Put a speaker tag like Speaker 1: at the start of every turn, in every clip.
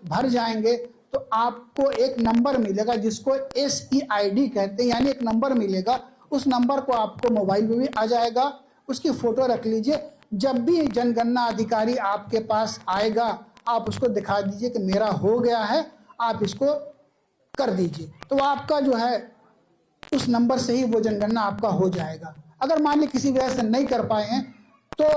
Speaker 1: भर जाएंगे तो आपको एक नंबर मिलेगा जिसको SEID कहते हैं, यानी एक नंबर मिलेगा। उस नंबर को आपको मोबाइल में भी आ जाएगा, उसकी फोटो रख लीजिए। जब भी जनगणना अधिकारी आपके पास आएगा आप उसको दिखा दीजिए कि मेरा हो गया है, आप इसको कर दीजिए, तो आपका जो है उस नंबर से ही वो जनगणना आपका हो जाएगा। अगर मान ली किसी वजह से नहीं कर पाए हैं तो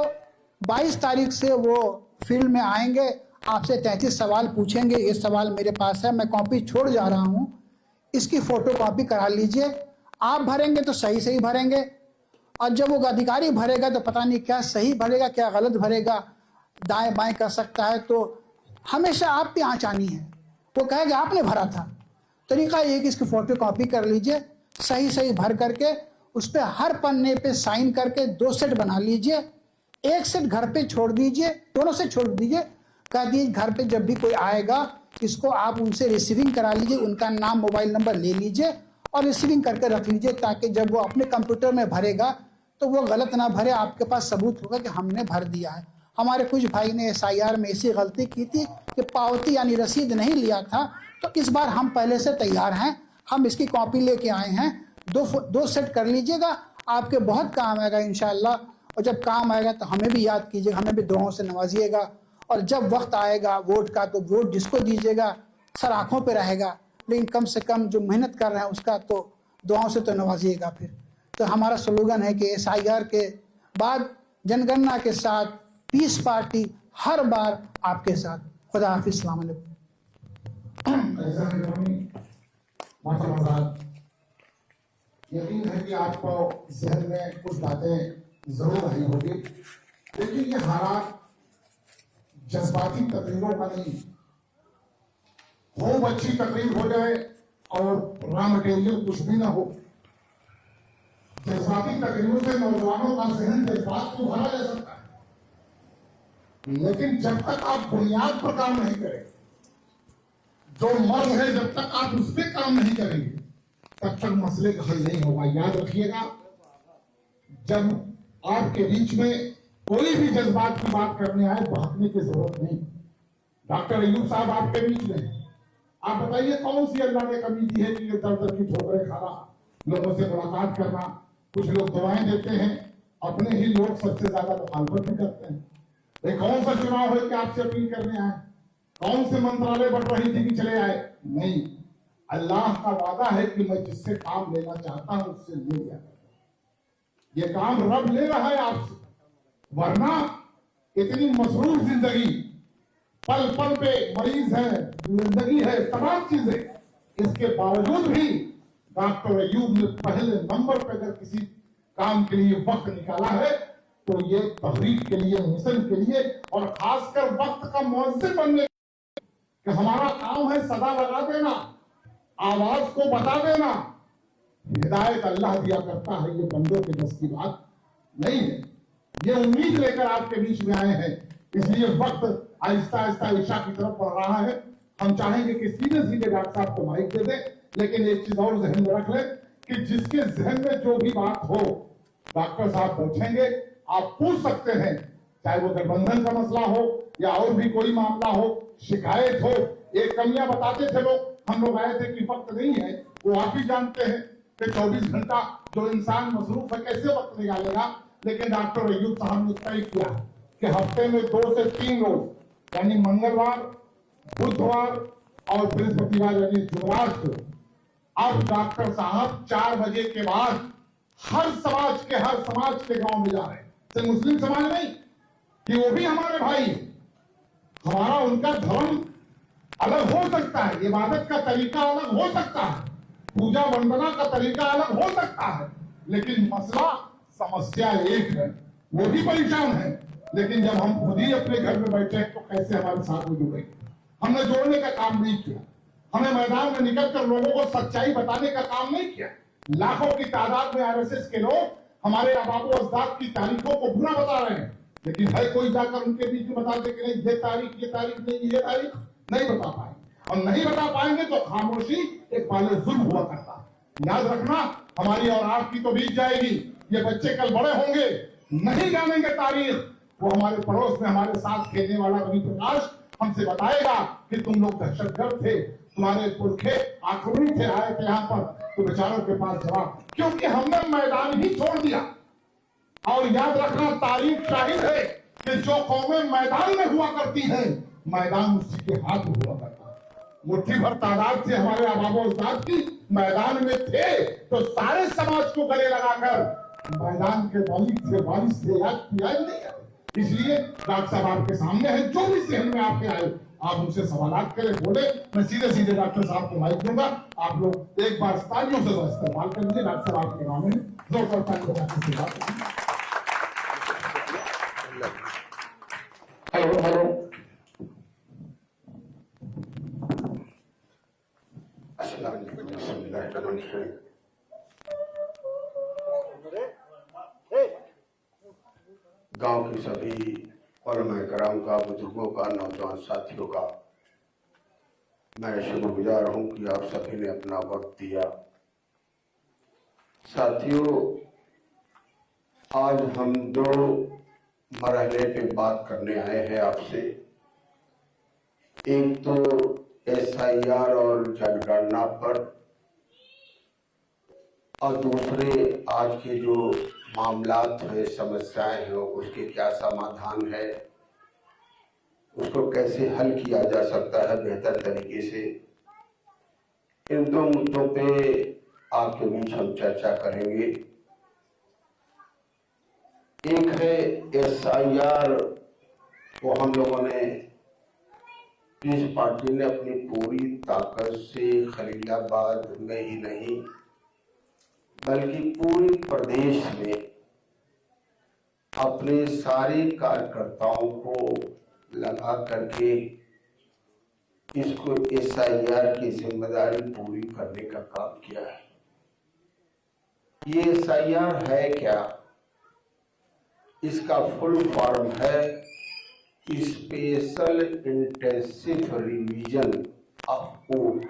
Speaker 1: 22 तारीख से वो फील्ड में आएंगे, आपसे 33 सवाल पूछेंगे। ये सवाल मेरे पास है, मैं कॉपी छोड़ जा रहा हूं, इसकी फोटो कॉपी करा लीजिए। आप भरेंगे तो सही सही भरेंगे, और जब वो अधिकारी भरेगा तो पता नहीं क्या सही भरेगा क्या गलत भरेगा, दाएं बाएं कर सकता है। तो हमेशा आप पे आँच आनी है, वो कहेगा आपने भरा था। तरीका ये कि इसकी फोटो कॉपी कर लीजिए, सही सही भर करके उस पर हर पन्ने पे साइन करके 2 सेट बना लीजिए। एक सेट घर पे छोड़ दीजिए, दोनों से छोड़ दीजिए। कह दीजिए घर पे जब भी कोई आएगा इसको आप उनसे रिसीविंग करा लीजिए, उनका नाम मोबाइल नंबर ले लीजिए और रिसीविंग करके रख लीजिए, ताकि जब वो अपने कंप्यूटर में भरेगा तो वो गलत ना भरे, आपके पास सबूत होगा कि हमने भर दिया है। हमारे कुछ भाई ने SIR में ऐसी गलती की थी कि पावती यानी रसीद नहीं लिया था, तो इस बार हम पहले से तैयार हैं, हम इसकी कॉपी लेके आए हैं। 2 सेट कर लीजिएगा, आपके बहुत काम आएगा इंशाल्लाह। और जब काम आएगा तो हमें भी याद कीजिएगा, हमें भी दुआओं से नवाजिएगा। और जब वक्त आएगा वोट का तो वोट जिसको दीजिएगा सर आंखों पे रहेगा, लेकिन कम से कम जो मेहनत कर रहे हैं उसका तो दुआओं से तो नवाजिएगा। फिर तो हमारा स्लोगन है कि SIR के बाद जनगणना के साथ पीस पार्टी हर बार आपके साथ। खुदा हाफिज़, अस्सलाम वालेकुम।
Speaker 2: यकीन है कि आपको जहन में कुछ बातें जरूर आई होगी, लेकिन ये हालात जज्बाती तकरीरों का नहीं। खूब अच्छी तकरीर हो जाए और रॉ मटेरियल कुछ भी ना हो, जज्बाती तकरीरों से नौजवानों का जहन जज्बात को भरा जा सकता है, लेकिन जब तक आप बुनियाद पर काम नहीं करें, जो मर्ज है जब तक आप उस पर काम नहीं करेंगे तब तक मसले का हल नहीं होगा। याद रखिएगा, जब आपके बीच में कोई भी जज्बात की बात करने आए बहकने की जरूरत नहीं। डॉक्टर अयूब साहब आपके बीच में, आप बताइए कौन सी अल्लाह ने कमी दी है कि ये दर दर की ठोकरें खाना, लोगों से मुलाकात करना। कुछ लोग दुआएं देते हैं, अपने ही लोग सबसे ज्यादा मुखालफत भी करते हैं। ये कौन सा चुनाव है कि आपसे अपील करने आए? कौन से मंत्रालय बढ़ रही थी कि चले आए? नहीं, अल्लाह का वादा है कि मैं जिससे काम लेना चाहता हूं उससे ले लिया। ये काम रब ले रहा है आपसे, वरना इतनी मसरूफ जिंदगी, पल पल पे मरीज है, जिंदगी है, तमाम चीजें, इसके बावजूद भी डॉक्टर अयूब ने पहले नंबर पे अगर किसी काम के लिए वक्त निकाला है तो ये तहरीक के लिए, मिशन के लिए, और खासकर वक्त का मुअज्जिन बनने कि हमारा काम है सदा लगा देना, आवाज को बता देना। हिदायत अल्लाह दिया करता है, ये बंदों के बस की बात नहीं है। ये उम्मीद लेकर आपके बीच में आए हैं, इसलिए वक्त आहिस्ता आहिस्ता ईशा की तरफ बढ़ रहा है। हम चाहेंगे कि सीधे सीधे डॉक्टर साहब को माइक दे दें, लेकिन एक चीज और जहन में रख लें कि जिसके जहन में जो भी बात हो डॉक्टर साहब पूछेंगे, आप पूछ सकते हैं, चाहे वो गठबंधन का मसला हो या और भी कोई मामला हो, शिकायत हो। एक कमियां बताते थे लोग, हम लोग आए थे कि वक्त नहीं है, वो आप ही जानते हैं कि 24 घंटा जो इंसान मसरूफ है कैसे वक्त निकालेगा। लेकिन डॉक्टर अयूब साहब ने तय किया कि हफ्ते में 2 से 3 रोज, यानी मंगलवार, बुधवार और बृहस्पतिवार यानी जुमेरात को, अब डॉक्टर साहब 4 बजे के बाद हर समाज के गांव में जा रहे हैं। सिर्फ मुस्लिम समाज नहीं, कि वो भी हमारे भाई, हमारा उनका धर्म अलग हो सकता है, इबादत का तरीका अलग हो सकता है, पूजा वंदना का तरीका अलग हो सकता है, लेकिन मसला समस्या एक है। वो भी परेशान है, लेकिन जब हम खुद ही अपने घर में बैठे तो कैसे हमारे साथ में जुड़ेंगे? हमने जोड़ने का काम नहीं किया, हमें मैदान में निकलकर लोगों को सच्चाई बताने का काम नहीं किया। लाखों की तादाद में RSS के लोग हमारे अबाबो अजदाद की तारीखों को बुरा बता रहे हैं, लेकिन है कोई जाकर उनके बीच में बता दे कि नहीं ये तारीख नहीं, ये तारीख नहीं बता पाए, और नहीं बता पाएंगे तो खामोशी एक पाले जुल्म हुआ करता है। याद रखना, हमारी और आपकी तो बीत जाएगी, ये बच्चे कल बड़े होंगे, नहीं जानेंगे तारीख। वो हमारे पड़ोस में हमारे साथ खेलने वाला रवि प्रकाश हमसे बताएगा कि तुम लोग दहशतगर्द थे, तुम्हारे पुरखे आक्रमणी थे, आए थे यहाँ पर, तो बेचारों के पास जवाब, क्योंकि हमने मैदान ही छोड़ दिया। और याद रखना, तारीख शाहिद है कि जो कौमें मैदान में हुआ करती हैं, मैदान उसी के हाथ में हुआ करता है। मुट्ठी भर तादाद से हमारे आबाबो अजदाद की मैदान में थे, तो सारे समाज को गले लगाकर मैदान के बारिश से याद किया नहीं है। इसलिए डॉक्टर साहब आपके सामने है, जो भी सहन में आपके आए आप उनसे सवालात करें, बोले। मैं सीधे सीधे डॉक्टर साहब को माइक दूंगा, आप लोग एक बार तालियों से इस्तेमाल कर लीजिए। डॉक्टर साहब आपके नाम में जोरदार तालियों से हेलो हेलो
Speaker 3: गांव के सभी उलमा कराम का, बुजुर्गों का, नौजवान साथियों का मैं शुक्रगुजार हूं कि आप सभी ने अपना वक्त दिया। साथियों, आज हम दो मरहले पे बात करने आए हैं आपसे। एक तो SIR और जनगणना पर, और दूसरे आज के जो मामलात है, समस्याएं हैं, उसके क्या समाधान है, उसको कैसे हल किया जा सकता है बेहतर तरीके से। इन दो मुद्दों पे आपके बीच हम चर्चा करेंगे। एक है SIR, वो हम लोगों ने, इस पार्टी ने अपनी पूरी ताकत से खलीलाबाद में ही नहीं बल्कि पूरे प्रदेश में अपने सारे कार्यकर्ताओं को लगा करके इसको SIR की जिम्मेदारी पूरी करने का काम किया है। ये SIR है क्या? इसका फुल फॉर्म है special intensive revision of vote.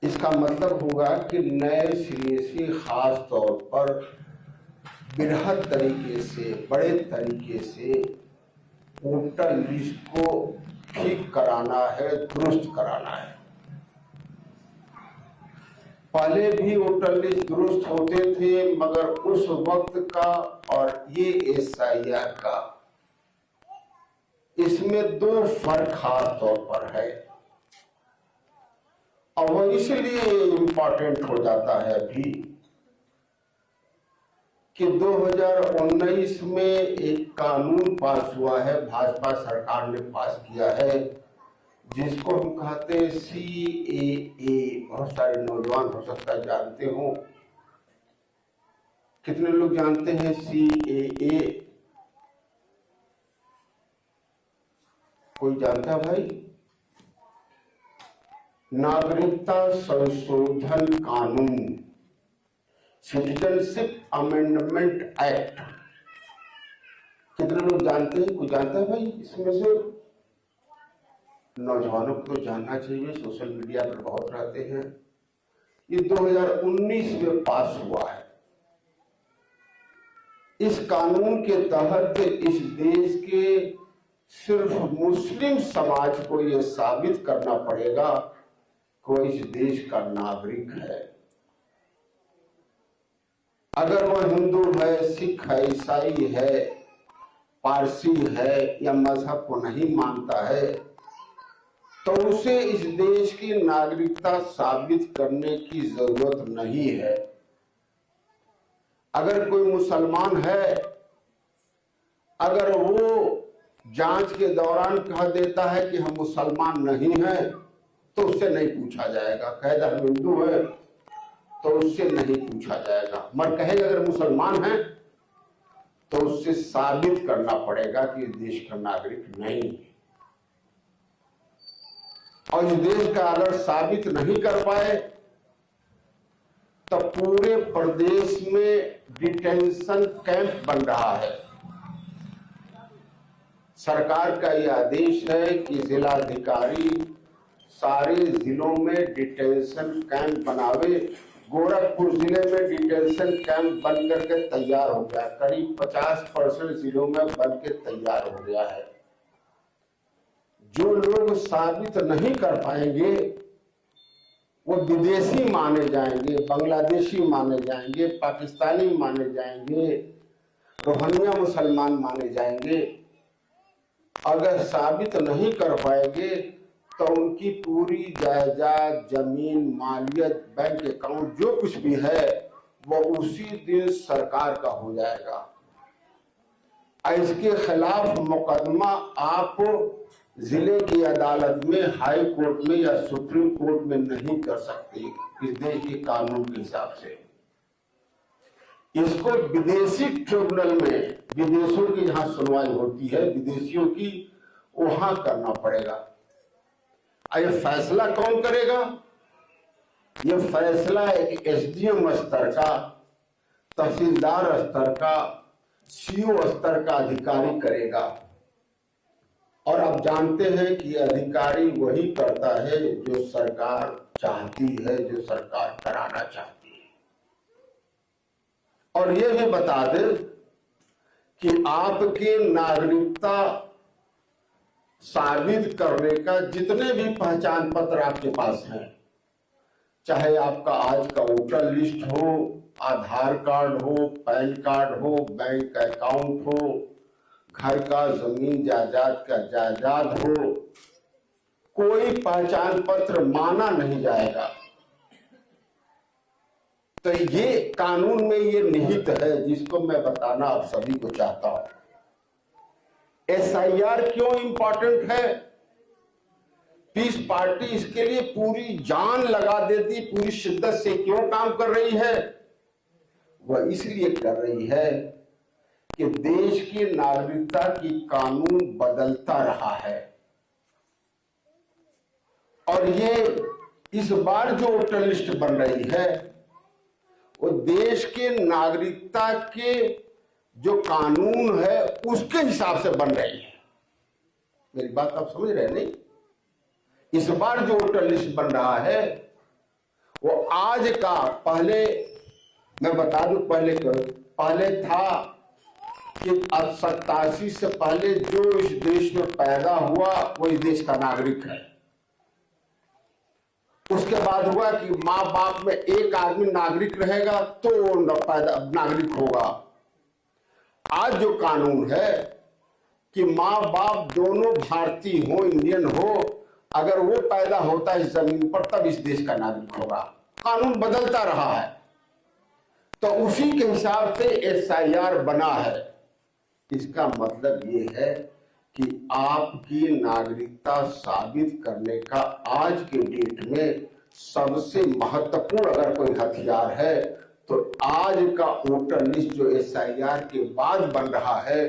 Speaker 3: इसका मतलब होगा कि नए सिरे से खास तौर पर बृहद तरीके से, बड़े तरीके से वोटर लिस्ट को ठीक कराना है, दुरुस्त कराना है। पहले भी वोटर लिस्ट दुरुस्त होते थे, मगर उस वक्त का और ये SIR का, इसमें दो फर्क खास तौर पर है, और वो इसलिए इम्पोर्टेंट हो जाता है अभी कि 2019 में एक कानून पास हुआ है, भाजपा सरकार ने पास किया है, जिसको हम कहते हैं CAA। बहुत सारे नौजवान हो सकता है जानते हो। कितने लोग जानते हैं CAA? कोई जानता भाई? नागरिकता संशोधन कानून, सिटीजनशिप अमेंडमेंट एक्ट। कितने लोग जानते हैं? कोई जानता है भाई इसमें से? नौजवानों को जानना चाहिए, सोशल मीडिया पर बहुत रहते हैं। ये 2019 में पास हुआ है। इस कानून के तहत इस देश के सिर्फ मुस्लिम समाज को यह साबित करना पड़ेगा कि वो इस देश का नागरिक है। अगर वह हिंदू है, सिख है, ईसाई है, पारसी है या मजहब को नहीं मानता है, तो उसे इस देश की नागरिकता साबित करने की जरूरत नहीं है। अगर कोई मुसलमान है, अगर वो जांच के दौरान कह देता है कि हम मुसलमान नहीं हैं, तो उससे नहीं पूछा जाएगा। कहेगा हम हिंदू है तो उससे नहीं पूछा जाएगा। मगर कहेगा अगर मुसलमान है तो उससे साबित करना पड़ेगा कि देश का नागरिक नहीं है। और इस देश का अगर साबित नहीं कर पाए तो पूरे प्रदेश में डिटेंशन कैंप बन रहा है। सरकार का यह आदेश है कि जिलाधिकारी सारे जिलों में डिटेंशन कैंप बनावे, गोरखपुर जिले में डिटेंशन कैंप बन करके तैयार हो गया, करीब 50% जिलों में बन के तैयार हो गया है। जो लोग साबित नहीं कर पाएंगे वो विदेशी माने जाएंगे, बांग्लादेशी माने जाएंगे, पाकिस्तानी माने जाएंगे, रोहिंग्या मुसलमान माने जाएंगे। अगर साबित नहीं कर पाएंगे तो उनकी पूरी जायदाद, जमीन, मालियत, बैंक अकाउंट जो कुछ भी है वो उसी दिन सरकार का हो जाएगा। इसके खिलाफ मुकदमा आप जिले की अदालत में, हाई कोर्ट में या सुप्रीम कोर्ट में नहीं कर सकते इस देश के कानून के हिसाब से। इसको विदेशी ट्रिब्यूनल में, विदेशों की जहां सुनवाई होती है विदेशियों की, वहां करना पड़ेगा। ये फैसला कौन करेगा? ये फैसला एक एसडीएम स्तर का, तहसीलदार स्तर का, सीओ स्तर का अधिकारी करेगा। और आप जानते हैं कि अधिकारी वही करता है जो सरकार चाहती है, जो सरकार कराना चाहती है। और ये भी बता दें कि आपके नागरिकता साबित करने का जितने भी पहचान पत्र आपके पास हैं, चाहे आपका आज का वोटर लिस्ट हो, आधार कार्ड हो, पैन कार्ड हो, बैंक अकाउंट हो, घर का, जमीन जायदाद का जायदाद हो, कोई पहचान पत्र माना नहीं जाएगा। तो ये कानून में ये निहित है जिसको मैं बताना आप सभी को चाहता हूं। एसआईआर क्यों इंपॉर्टेंट है? पीस पार्टी इसके लिए पूरी जान लगा देती, पूरी शिद्दत से क्यों काम कर रही है? वह इसलिए कर रही है कि देश की नागरिकता की कानून बदलता रहा है और ये इस बार जो वोटर लिस्ट बन रही है वो देश के नागरिकता के जो कानून है उसके हिसाब से बन रही है। मेरी बात आप समझ रहे नहीं? इस बार जो वोटर लिस्ट बन रहा है वो आज का, पहले मैं बता दूं, पहले था कि 87 से पहले जो इस देश में पैदा हुआ वो इस देश का नागरिक है। उसके बाद हुआ कि माँ बाप में एक आदमी नागरिक रहेगा तो वो नागरिक होगा। आज जो कानून है कि माँ बाप दोनों भारतीय हो, इंडियन हो, अगर वो पैदा होता है इस जमीन पर तब इस देश का नागरिक होगा। कानून बदलता रहा है तो उसी के हिसाब से एसआईआर बना है। इसका मतलब ये है कि आपकी नागरिकता साबित करने का आज के डेट में सबसे महत्वपूर्ण अगर कोई हथियार है तो आज का वोटर लिस्ट जो एसआईआर के बाद बन रहा है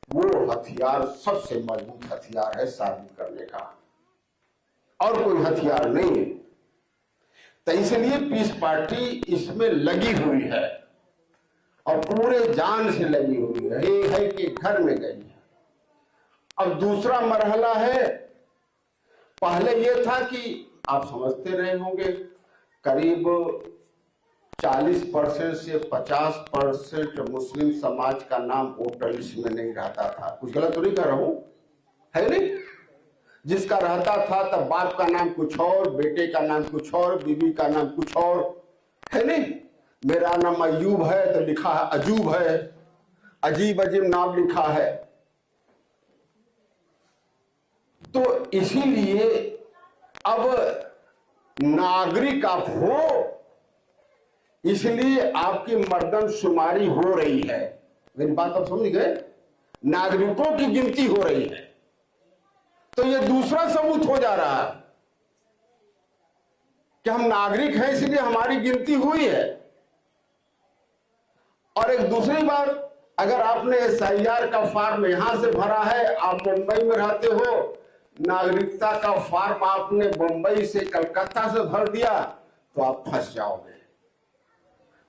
Speaker 3: वो हथियार सबसे मजबूत हथियार है साबित करने का, और कोई हथियार नहीं है। तो इसलिए पीस पार्टी इसमें लगी हुई है और पूरे जान से लगी हुई है। ये है कि घर में गई है। अब दूसरा मरहला है, पहले ये था कि आप समझते रहे होंगे करीब 40% से 50% मुस्लिम समाज का नाम वोटर लिस्ट में नहीं रहता था। कुछ गलत तो नहीं कर रहा हूं, है नहीं? जिसका रहता था तब बाप का नाम कुछ और, बेटे का नाम कुछ और, बीवी का नाम कुछ और, है नहीं? मेरा नाम अयूब है तो लिखा है अजूब है, अजीब अजीब नाम लिखा है। तो इसीलिए अब नागरिक आप हो, इसलिए आपकी मर्दमशुमारी हो रही है। मेरी बात आप समझ गए? नागरिकों की गिनती हो रही है। तो ये दूसरा सबूत हो जा रहा है कि हम नागरिक हैं इसलिए हमारी गिनती हुई है। और एक दूसरी बात, अगर आपने एसआईआर का फॉर्म यहां से भरा है, आप मुंबई में रहते हो, नागरिकता का फॉर्म आपने मुंबई से कलकत्ता से भर दिया तो आप फंस जाओगे।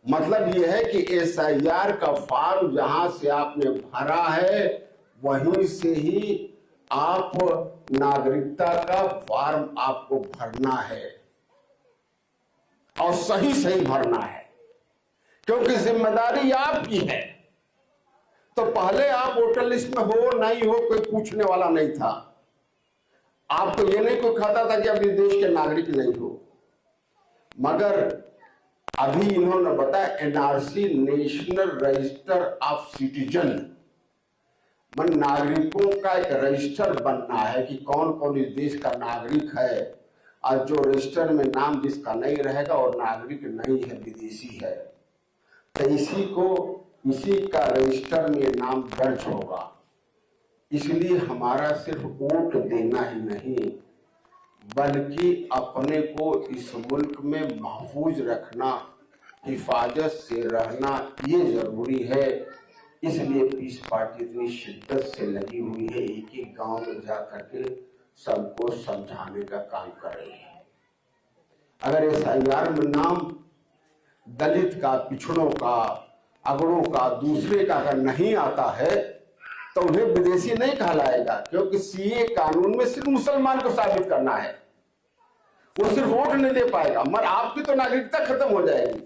Speaker 3: मतलब यह है कि एसआईआर का फॉर्म जहां से आपने भरा है वहीं से ही आप नागरिकता का फॉर्म आपको भरना है। और सही सही भरना है, क्योंकि जिम्मेदारी आपकी है। तो पहले आप वोटर लिस्ट में हो नहीं हो कोई पूछने वाला नहीं था। आपको ये नहीं कोई कहता था कि आप इस देश के नागरिक नहीं हो। मगर अभी इन्होंने बताया NRC, national register of citizen, मन नागरिकों का एक रजिस्टर बनना है कि कौन कौन इस देश का नागरिक है, और जो रजिस्टर में नाम जिसका नहीं रहेगा और नागरिक नहीं है, विदेशी है, तो इसी का रजिस्टर में नाम दर्ज होगा। इसलिए हमारा सिर्फ वोट देना ही नहीं, बल्कि अपने को इस मुल्क में महफूज रखना, हिफाजत से रहना, ये जरूरी है। इसलिए पीस पार्टी इतनी शिद्दत से लगी हुई है, एक एक गांव में जाकर के सबको समझाने का काम कर रही है। अगर एसआईआर में नाम दलित का, पिछड़ों का, अगड़ों का, दूसरे का अगर नहीं आता है तो उन्हें विदेशी नहीं कहलाएगा, क्योंकि सीए कानून में सिर्फ मुसलमान को साबित करना है, वो सिर्फ वोट नहीं दे पाएगा, मगर आपकी तो नागरिकता खत्म हो जाएगी।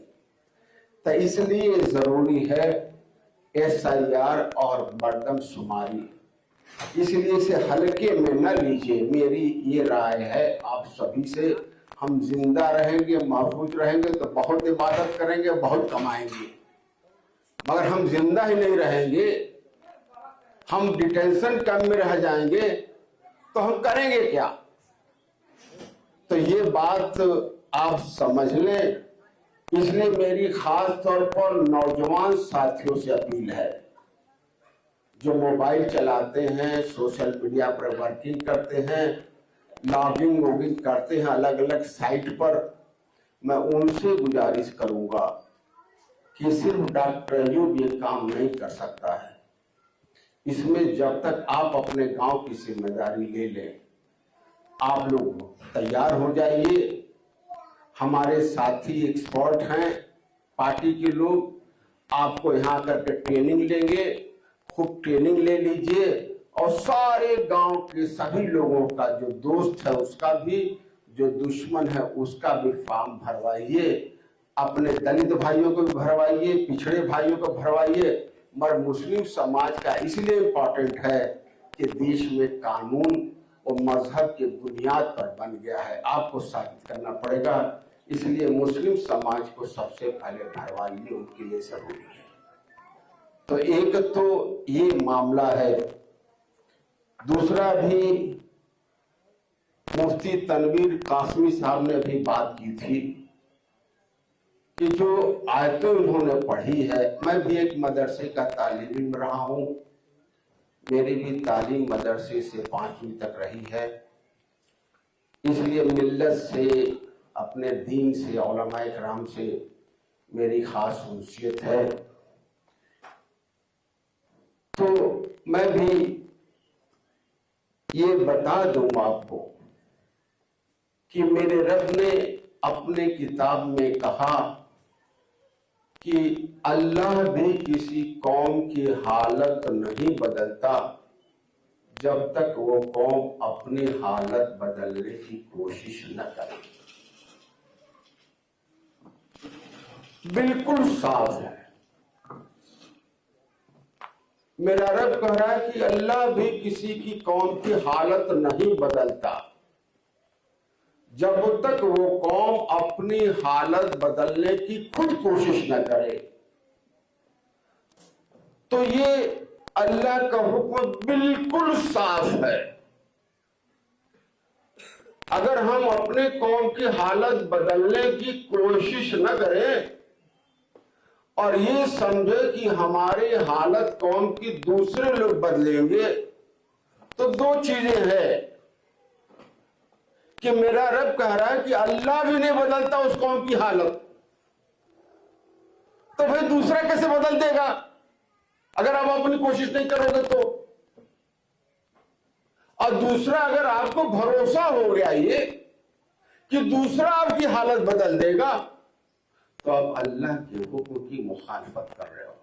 Speaker 3: तो इसलिए जरूरी है एसआईआर और मर्दमशुमारी। इसलिए इसे हल्के में न लीजिए, मेरी ये राय है आप सभी से। हम जिंदा रहेंगे, महफूज रहेंगे तो बहुत इबादत करेंगे, बहुत कमाएंगे, मगर हम जिंदा ही नहीं रहेंगे, हम डिटेंशन कैंप में रह जाएंगे तो हम करेंगे क्या? तो ये बात आप समझ लें। इसलिए मेरी खास तौर पर नौजवान साथियों से अपील है, जो मोबाइल चलाते हैं, सोशल मीडिया पर वर्किंग करते हैं, लॉगिंग करते हैं अलग अलग साइट पर, मैं उनसे गुजारिश करूंगा कि सिर्फ डॉक्टर अयूब ये काम नहीं कर सकता है। इसमें जब तक आप अपने गांव की जिम्मेदारी ले लें, आप लोग तैयार हो जाइए। हमारे साथी एक्सपर्ट हैं, पार्टी के लोग, आपको यहाँ करके ट्रेनिंग लेंगे, खूब ट्रेनिंग ले लीजिए, और सारे गांव के सभी लोगों का, जो दोस्त है उसका भी, जो दुश्मन है उसका भी फॉर्म भरवाइए। अपने दलित भाइयों को भी भरवाइए, पिछड़े भाइयों को भरवाइए। मगर मुस्लिम समाज का इसलिए इम्पोर्टेंट है कि देश में कानून और मजहब के बुनियाद पर बन गया है, आपको साबित करना पड़ेगा। इसलिए मुस्लिम समाज को सबसे पहले भरवाइए, उनके लिए जरूरी है। तो एक तो ये मामला है। दूसरा भी मुफ्ती तनवीर कासमी साहब ने भी बात की थी कि जो आयतें उन्होंने पढ़ी है, मैं भी एक मदरसे का तालिब इल्म रहा हूं, मेरी भी तालीम मदरसे से 5वीं तक रही है, इसलिए मिल्लत से, अपने दीन से, उलमाए किराम से मेरी खास हुंसियत है। तो मैं भी ये बता दूं आपको कि मेरे रब ने अपने किताब में कहा कि अल्लाह भी किसी कौम की हालत नहीं बदलता जब तक वो कौम अपनी हालत बदलने की कोशिश न करे। बिल्कुल साफ है। मेरा रब कह रहा है कि अल्लाह भी किसी की कौम की हालत नहीं बदलता जब तक वो कौम अपनी हालत बदलने की खुद कोशिश न करे। तो ये अल्लाह का हुक्म बिल्कुल साफ है। अगर हम अपने कौम की हालत बदलने की कोशिश न करें और ये समझे कि हमारी हालत कौम की दूसरे लोग बदलेंगे, तो दो चीजें हैं कि मेरा रब कह रहा है कि अल्लाह भी नहीं बदलता उस कौम की हालत, तो फिर दूसरा कैसे बदल देगा अगर आप अपनी कोशिश नहीं करोगे तो। और दूसरा, अगर आपको भरोसा हो गया ये कि दूसरा आपकी हालत बदल देगा, तो आप अल्लाह के हुक्म की मुखालफत कर रहे हो।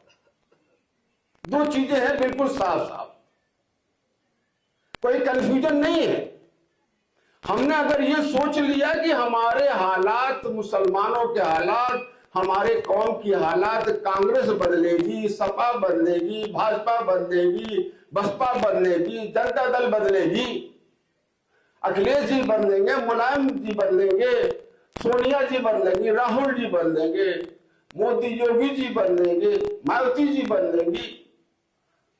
Speaker 3: दो चीजें हैं बिल्कुल साफ साफ, कोई कंफ्यूजन नहीं है। हमने अगर ये सोच लिया कि हमारे हालात, मुसलमानों के हालात, हमारे कौम की हालात, कांग्रेस बदलेगी, सपा बदलेगी, भाजपा बदलेगी, बसपा बदलेगी, जनता दल बदलेगी, अखिलेश जी बदलेंगे, मुलायम जी बदलेंगे, सोनिया जी बदलेंगी, राहुल जी बदलेंगे, मोदी योगी जी बदलेंगे, मायावती जी बदलेंगी,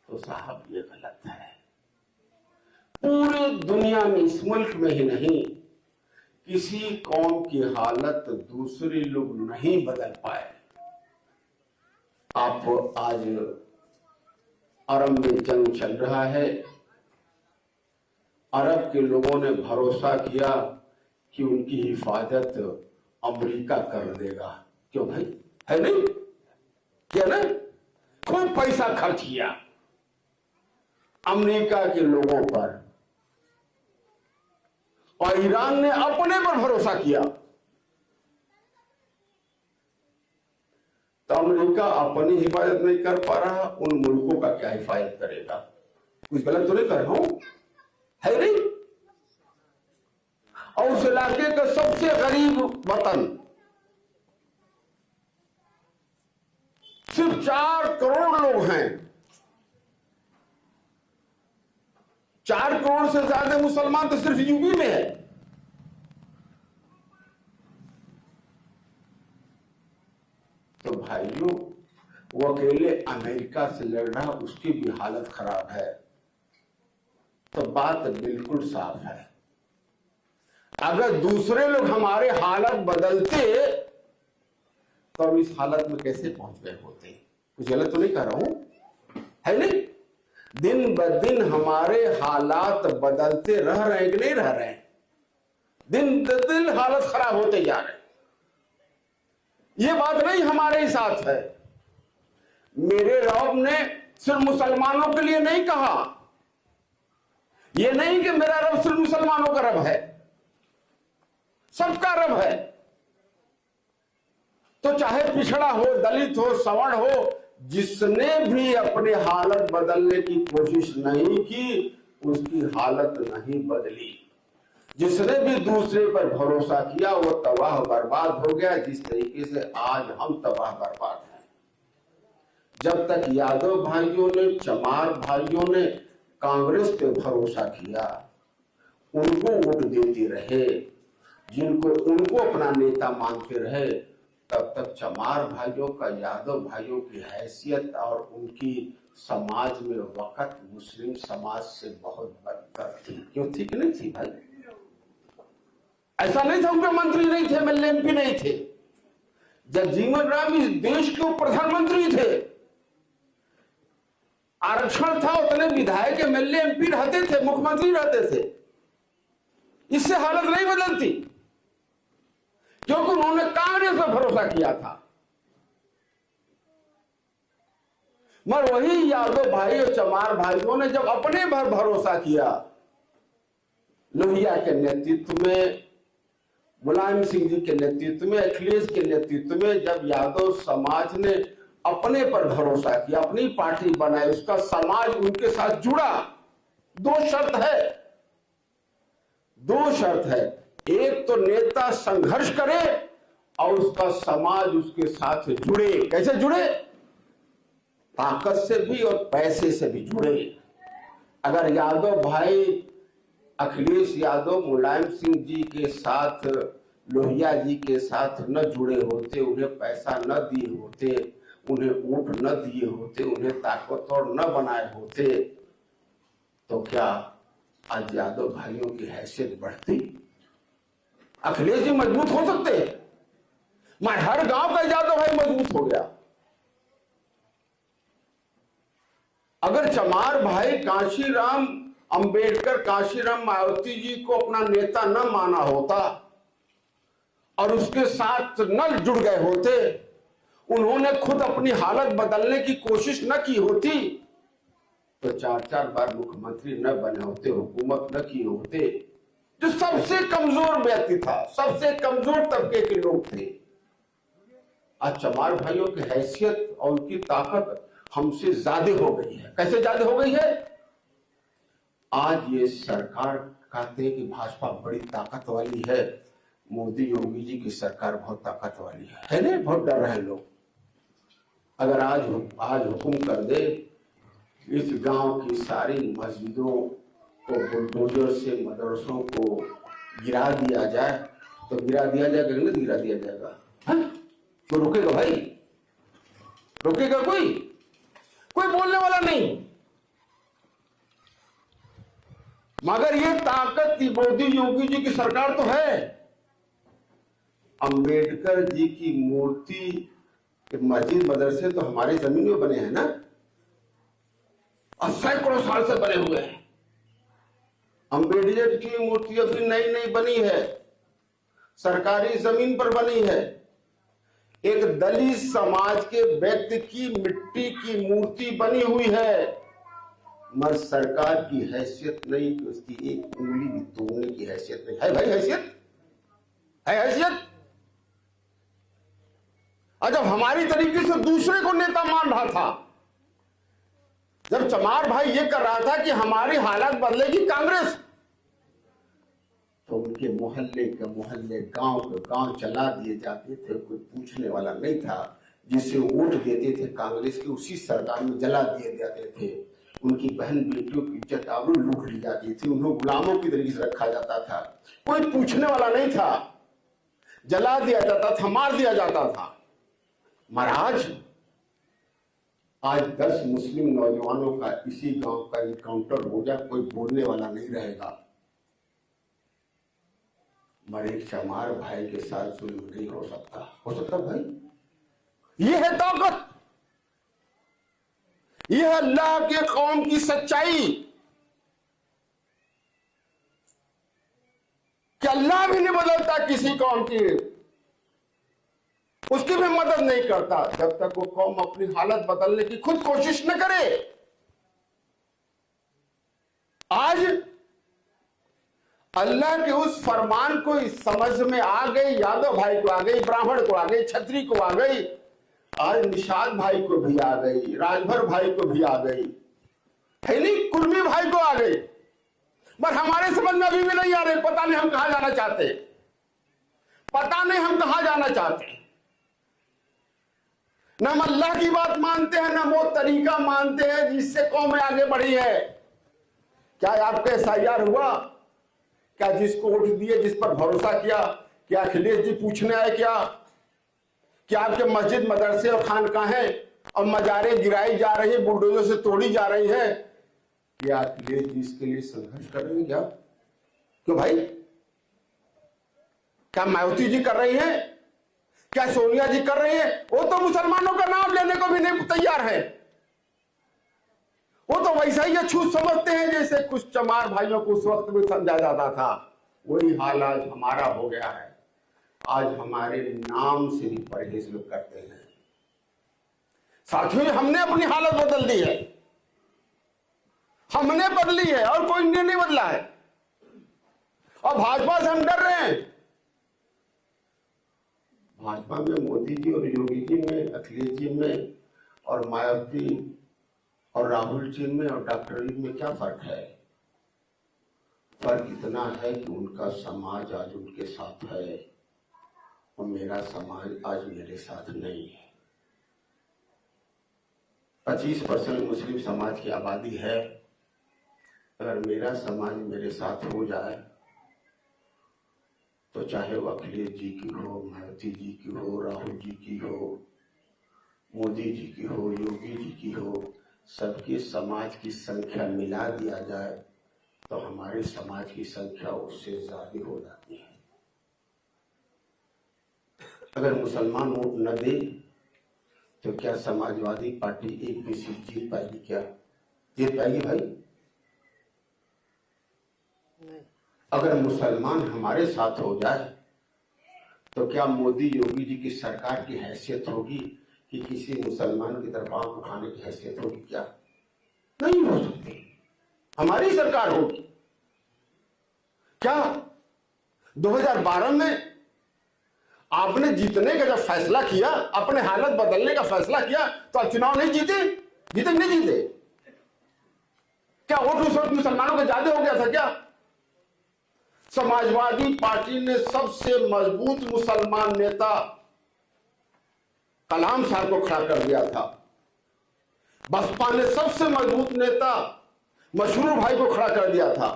Speaker 3: तो साहब ये गलत है। पूरे दुनिया में, इस मुल्क में ही नहीं, किसी कौम की हालत दूसरे लोग नहीं बदल पाए। आप आज अरब में जंग चल रहा है, अरब के लोगों ने भरोसा किया कि उनकी हिफाजत अमेरिका कर देगा। क्यों भाई, है नहीं क्या ना? खूब पैसा खर्च किया अमेरिका के लोगों पर, और ईरान ने अपने पर भरोसा किया। तो अमेरिका अपनी हिफाजत नहीं कर पा रहा, उन मुल्कों का क्या हिफाजत करेगा? कुछ गलत तो नहीं कर रहा हूं, है नहीं? और उस इलाके का सबसे गरीब वतन, सिर्फ 4 करोड़ लोग हैं, 4 करोड़ से ज्यादा मुसलमान तो सिर्फ यूपी में है। तो भाइयों, वो अकेले अमेरिका से लड़ रहा, उसकी भी हालत खराब है। तो बात बिल्कुल साफ है, अगर दूसरे लोग हमारे हालत बदलते तो हम इस हालत में कैसे पहुंच गए होते? कुछ गलत तो नहीं कर रहा हूं, है नहीं? दिन ब दिन हमारे हालात बदलते रह रहे हैं कि नहीं रह रहे हैं? दिन ब दिन हालत खराब होते जा रहे हैं। ये बात नहीं हमारे ही साथ है। मेरे रब ने सिर्फ मुसलमानों के लिए नहीं कहा, ये नहीं कि मेरा रब सिर्फ मुसलमानों का रब है, सबका रब है। तो चाहे पिछड़ा हो, दलित हो, सवर्ण हो, जिसने भी अपनी हालत बदलने की कोशिश नहीं की, उसकी हालत नहीं बदली। जिसने भी दूसरे पर भरोसा किया, वो तबाह बर्बाद हो गया, जिस तरीके से आज हम तबाह बर्बाद हैं। जब तक यादव भाइयों ने, चमार भाइयों ने कांग्रेस पे भरोसा किया, उनको वोट देते रहे, जिनको उनको अपना नेता मानते रहे, तब तक चमार भाइयों का, यादव भाइयों की हैसियत और उनकी समाज में वक़्त मुस्लिम समाज से बहुत बदतर थी। क्यों थी कि नहीं थी भाई? ऐसा नहीं था उनके मंत्री नहीं थे, एमएलए एमपी नहीं थे। जगजीवन राम इस देश के प्रधानमंत्री थे, आरक्षण था, उतने विधायक एमएलए एमपी रहते थे, मुख्यमंत्री रहते थे। इससे हालत नहीं बदलती, क्योंकि उन्होंने कांग्रेस पर भरोसा किया था। मगर वही यादव भाई और चमार भाइयों ने जब अपने पर भरोसा किया, लोहिया के नेतृत्व में, मुलायम सिंह जी के नेतृत्व में, अखिलेश के नेतृत्व में, जब यादव समाज ने अपने पर भरोसा किया, अपनी पार्टी बनाई, उसका समाज उनके साथ जुड़ा। दो शर्त है, एक तो नेता संघर्ष करे और उसका समाज उसके साथ जुड़े। कैसे जुड़े? ताकत से भी और पैसे से भी जुड़े। अगर यादव भाई अखिलेश यादव मुलायम सिंह जी के साथ, लोहिया जी के साथ न जुड़े होते, उन्हें पैसा न दिए होते, उन्हें वोट न दिए होते, उन्हें ताकतवर न बनाए होते, तो क्या आज यादव भाइयों की हैसियत बढ़ती? अखिलेश जी मजबूत हो सकते हैं, मैं हर गांव का यादव भाई मजबूत हो गया। अगर चमार भाई कांशीराम अंबेडकर, कांशीराम मायावती जी को अपना नेता न माना होता और उसके साथ न जुड़ गए होते, उन्होंने खुद अपनी हालत बदलने की कोशिश न की होती, तो 4-4 बार मुख्यमंत्री न बने होते, हुकूमत न किए होते। जो सबसे कमजोर व्यक्ति था, सबसे कमजोर तबके के लोग थे, आज चमार भाइयों की हैसियत और उनकी ताकत हमसे ज्यादा हो गई है। कैसे ज्यादा हो गई है? आज ये सरकार कहते हैं कि भाजपा बड़ी ताकत वाली है, मोदी योगी जी की सरकार बहुत ताकत वाली है ना? बहुत डर रहे हैं लोग। अगर आज हुक्म कर दे इस गांव की सारी मस्जिदों को बुलडोजर से मदरसों को गिरा दिया जाए तो गिरा दिया जाएगा नहीं? गिरा दिया जाएगा। तो रुकेगा भाई? रुकेगा कोई बोलने वाला नहीं। मगर ये ताकत मोदी योगी जी की सरकार तो है। अंबेडकर जी की मूर्ति मस्जिद मदरसे तो हमारे जमीन में बने हैं ना, और सैकड़ों साल से बने हुए हैं। अंबेडकर की मूर्ति अभी नई बनी है, सरकारी जमीन पर बनी है। एक दलित समाज के व्यक्ति की मिट्टी की मूर्ति बनी हुई है, मगर सरकार की हैसियत नहीं कि उसकी एक उंगली भी तोड़ने की हैसियत नहीं है। भाई हैसियत है, हैसियत। और जब हमारी तरीके से दूसरे को नेता मान रहा था, जब चमार भाई ये कर रहा था कि हमारी हालत बदलेगी कांग्रेस, तो उनके मोहल्ले के मोहल्ले, गांव के गांव जला दिए जाते थे। कोई पूछने वाला नहीं था। जिसे वोट देते थे कांग्रेस की, उसी सरकार में जला दिए जाते थे। उनकी बहन बेटियों की इज्जत आबरू लूट ली जाती थी। उन्हें गुलामों की तरीके से रखा जाता था। कोई पूछने वाला नहीं था। जला दिया जाता था, मार दिया जाता था। महाराज आज 10 मुस्लिम नौजवानों का इसी गांव का इनकाउंटर हो जाए, कोई बोलने वाला नहीं रहेगा। मगर एक चमार भाई के साथ जुल्म नहीं हो सकता भाई। ये है ताकत, ये है अल्लाह के कौम की सच्चाई कि अल्लाह भी नहीं बदलता किसी कौम की, उसकी भी मदद नहीं करता जब तक वो कौम अपनी हालत बदलने की खुद कोशिश न करे। आज अल्लाह के उस फरमान को इस समझ में आ गई, यादव भाई को आ गई, ब्राह्मण को आ गई, छत्री को आ गई, आज निषाद भाई को भी आ गई, राजभर भाई को भी आ गई, है नहीं, कुर्मी भाई को आ गई। पर हमारे समझ में अभी भी नहीं आ रहे। पता नहीं हम कहां जाना चाहते, पता नहीं हम कहां जाना चाहते। न हम अल्लाह की बात मानते हैं, न वो तरीका मानते हैं जिससे कौमें आगे बढ़ी है। क्या आपका SIR हुआ? क्या जिसको वोट दिए, जिस पर भरोसा किया, क्या अखिलेश जी पूछने आए? क्या आपके मस्जिद मदरसे और खानकाहें और मजारें गिराई जा रही है, बुलडोजर से तोड़ी जा रही है? क्या अखिलेश जी इसके लिए संघर्ष कर रहे हैं? क्या क्यों भाई? क्या मायावती जी कर रही है? क्या सोनिया जी कर रही है? वो तो मुसलमानों का नाम लेने को भी नहीं तैयार है। वो तो वैसा ही अछूत समझते हैं जैसे कुछ चमार भाइयों को उस वक्त भी समझा जाता था। वही हाल आज हमारा हो गया है। आज हमारे नाम से भी परहेज लोग करते हैं। साथियों, हमने अपनी हालत बदल दी है, हमने बदली है और कोई ने नहीं बदला है। और भाजपा से हम डर रहे हैं। भाजपा में मोदी जी और योगी जी में, अखिलेश जी में और मायावती और राहुल जी में और डॉक्टर जी में क्या फर्क है? फर्क इतना है कि उनका समाज आज उनके साथ है और मेरा समाज आज मेरे साथ नहीं है। 25% मुस्लिम समाज की आबादी है। अगर मेरा समाज मेरे साथ हो जाए तो चाहे वो अखिलेश जी की हो, मायावती जी की हो, राहुल जी की हो, मोदी जी की हो, योगी जी की हो, सबके समाज की संख्या मिला दिया जाए तो हमारे समाज की संख्या उससे ज्यादा हो जाती है। अगर मुसलमान वोट न दे तो क्या समाजवादी पार्टी एक भी सीट जीत पाएगी? क्या जीत पाएगी भाई? नहीं। अगर मुसलमान हमारे साथ हो जाए तो क्या मोदी योगी जी की सरकार की हैसियत होगी कि किसी मुसलमान की तरफ आंख उठाने की हैसियत होगी? क्या नहीं हो सकती। हमारी सरकार होगी। क्या 2012 में आपने जीतने का जब फैसला किया, अपने हालत बदलने का फैसला किया, तो आप चुनाव नहीं जीते नहीं जीते? क्या वोट उस वक्त मुसलमानों के ज्यादा हो गया था? क्या समाजवादी पार्टी ने सबसे मजबूत मुसलमान नेता कलाम साहब को खड़ा कर दिया था। बसपा ने सबसे मजबूत नेता मशरूर भाई को खड़ा कर दिया था।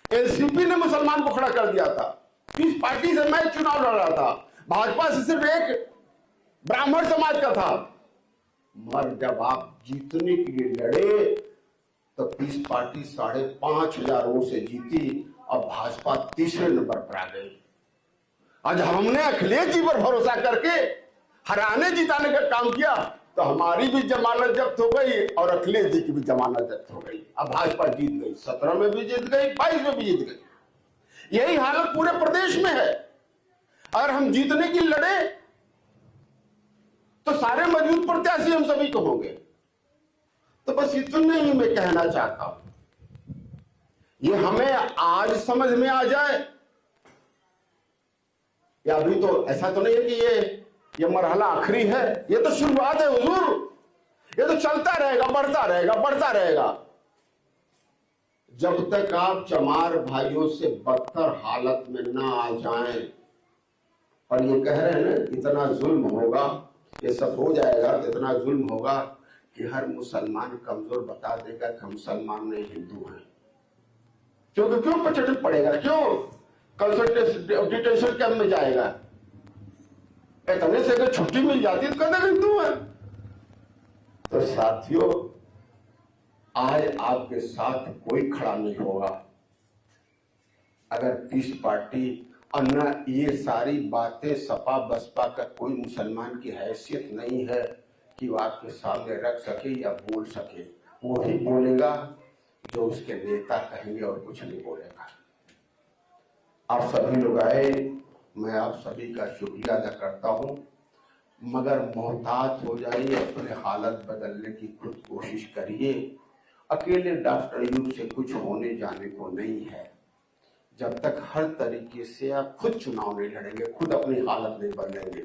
Speaker 3: एनसीपी ने मुसलमान को खड़ा कर दिया था। किस पार्टी से मैं चुनाव लड़ रहा था? भाजपा से सिर्फ एक ब्राह्मण समाज का था। मगर जब आप जीतने के लिए लड़े तो पीस पार्टी 5,500 वोट से जीती और भाजपा तीसरे नंबर पर आ गई। आज हमने अखिलेश जी पर भरोसा करके हराने जिताने का काम किया तो हमारी भी जमानत जब्त हो गई और अखिलेश जी की भी जमानत जब्त हो गई। अब भाजपा जीत गई, 17 में भी जीत गई, 22 में भी जीत गई। यही हालत पूरे प्रदेश में है। अगर हम जीतने की लड़े तो सारे मजबूत प्रत्याशी हम सभी को होंगे। तो बस इतने ही मैं कहना चाहता हूं। ये हमें आज समझ में आ जाए या अभी तो ऐसा तो नहीं है कि ये मरहला आखिरी है, ये तो शुरुआत है हुजूर। ये तो चलता रहेगा, बढ़ता रहेगा, बढ़ता रहेगा। जब तक आप चमार भाइयों से बदतर हालत में ना आ जाएं और ये कह रहे हैं ना इतना जुल्म होगा, ये सब हो जाएगा तो इतना जुल्म होगा कि हर मुसलमान कमजोर बता देगा कि हम मुसलमान नहीं हिंदू हैं। क्योंकि क्यों पचट पड़ेगा? क्यों कंसल्टेशन डिटेंशन कैंप में जाएगा? इतने से अगर छुट्टी मिल जाती तो कहते हिंदू है। तो साथियों, आज आपके साथ कोई खड़ा नहीं होगा अगर पीस पार्टी और न ये सारी बातें सपा बसपा का कोई मुसलमान की हैसियत नहीं है कि वो आपके सामने रख सके या बोल सके। वो ही बोलेगा जो उसके नेता कहेंगे और कुछ नहीं बोलेगा। आप सभी लोग आए, मैं आप सभी का शुक्रिया अदा करता हूं, मगर मोहतात हो जाइए, अपने हालत बदलने की खुद कोशिश करिए। अकेले डॉक्टर अयूब से कुछ होने जाने को नहीं है। जब तक हर तरीके से आप खुद चुनाव नहीं लड़ेंगे, खुद अपनी हालत नहीं बदलेंगे,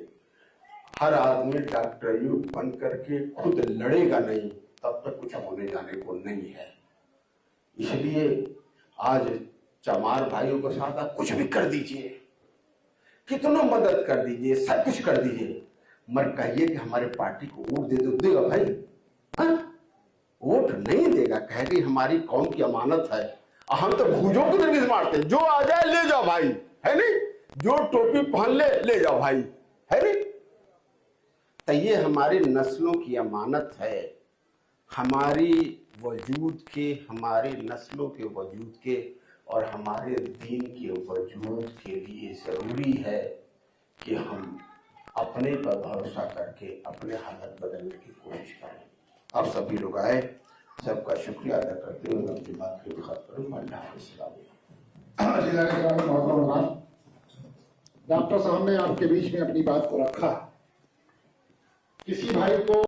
Speaker 3: हर आदमी डॉक्टर अयूब बन करके खुद लड़ेगा नहीं, तब तक कुछ होने जाने को नहीं है। इसलिए आज चमार भाइयों के साथ आप कुछ भी कर दीजिए, कितना मदद कर दीजिए, सब कुछ कर दीजिए, मगर कहिए कि हमारे पार्टी को वोट दे दो। देगा भाई? वोट नहीं देगा, कहेगी हमारी कौम की अमानत है। हम तो भूजों की तरीके से मारते, जो आ जाए ले जाओ भाई, है नहीं? जो टोपी पहन ले जाओ भाई, है नहीं? तो ये हमारी नस्लों की अमानत है। हमारी वजूद के, हमारे नस्लों के वजूद के और हमारे दीन के वजूद के लिए जरूरी है कि हम अपने पर भरोसा करके अपने हालत बदलने की कोशिश करें। आप सभी लोग आए, सबका शुक्रिया अदा करते हुए अपनी बात की खत्म करूँ।
Speaker 2: डॉक्टर साहब ने आपके बीच में अपनी बात को रखा। किसी भाई को